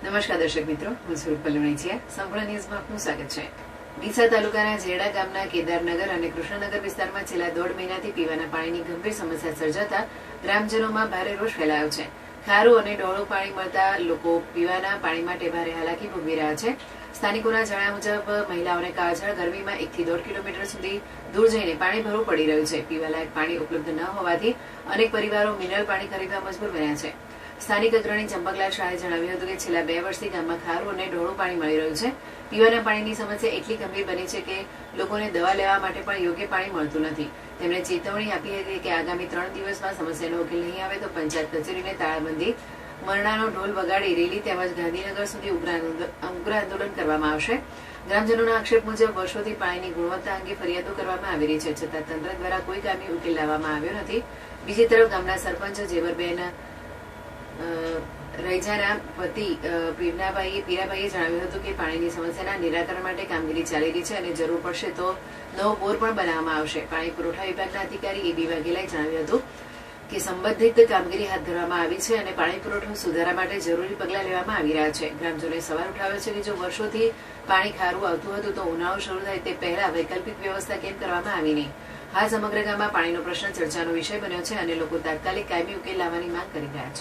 નમસ્કાર દર્શક મિત્રો, હું સ્વરૂપ પલ્લવણીચિયા. સંપૂર્ણ ન્યૂઝમાં આપનું સ્વાગત છે. ડીસા તાલુકાના જેડા ગામના કેદારનગર અને કૃષ્ણનગર વિસ્તારમાં છેલ્લા 1.5 મહિનાથી પીવાના પાણીની ગંભીર સમસ્યા સર્જાતા ગ્રામજનોમાં ભારે રોષ ફેલાયો છે. ખારું અને ડોળું પાણી મળતા લોકો પીવાના પાણી માટે ભારે હાલાકી ભોગવી રહ્યા છે. સ્થાનિકોના જણાવ્યા મુજબ મહિલાઓને કાળઝાળ ગરમીમાં 1 થી 1.5 કિલોમીટર સુધી દૂર જઈને પાણી ભરવું પડી રહ્યું છે. પીવાલાયક પાણી ઉપલબ્ધ ન હોવાથી અનેક પરિવારો મિનરલ પાણી ખરીદવા મજબૂર બન્યા છે. સ્થાનિક અગ્રણી ચંપકલાલ શાહે જણાવ્યું હતું કે છેલ્લા 2 વર્ષથી ગામમાં ખારું અને ડોળું પાણી મળી રહ્યું છે. પીવાના પાણીની સમસ્યા એટલી ગંભીર બની છે કે લોકોને દવા લેવા માટે પણ યોગ્ય પાણી મળતું નથી. તેમણે ચેતવણી આપી હતી કે આગામી 3 દિવસમાં સમસ્યાનો ઉકેલ નહીં આવે તો પંચાયત કચેરીને તાળાબંધી, મરણાનો ઢોલ વગાડી રેલી તેમજ ગાંધીનગર સુધી ઉગ્ર આંદોલન કરવામાં આવશે. ગ્રામજનોના આક્ષેપ મુજબ વર્ષોથી પાણીની ગુણવત્તા અંગે ફરિયાદો કરવામાં આવી રહી છે, છતાં તંત્ર દ્વારા કોઈ કામી ઉકેલ લાવવામાં આવ્યો નથી. બીજી તરફ ગામના સરપંચ જેવરબેન રૈજાના પતિ પીરાભાઈએ જણાવ્યું હતું કે પાણીની સમસ્યાના નિરાકરણ માટે કામગીરી ચાલી રહી છે અને જરૂર પડશે તો નવો બોર પણ બનાવવામાં આવશે. પાણી પુરવઠા વિભાગના અધિકારી એ.બી. વાઘેલાએ જણાવ્યું હતું કે સંબંધિત કામગીરી હાથ ધરવામાં આવી છે અને પાણી પુરવઠો સુધારા માટે જરૂરી પગલાં લેવામાં આવી રહ્યા છે. ગ્રામજનોએ સવાલ ઉઠાવ્યો છે કે જો વર્ષોથી પાણી ખારું આવતું હતું તો ઉનાળો શરૂ થાય તે પહેલા વૈકલ્પિક વ્યવસ્થા કેમ કરવામાં આવી નહીં. હાલ સમગ્ર ગામમાં પાણીનો પ્રશ્ન ચર્ચાનો વિષય બન્યો છે અને લોકો તાત્કાલિક કાયમી ઉકેલ લાવવાની માંગ કરી રહ્યા છે.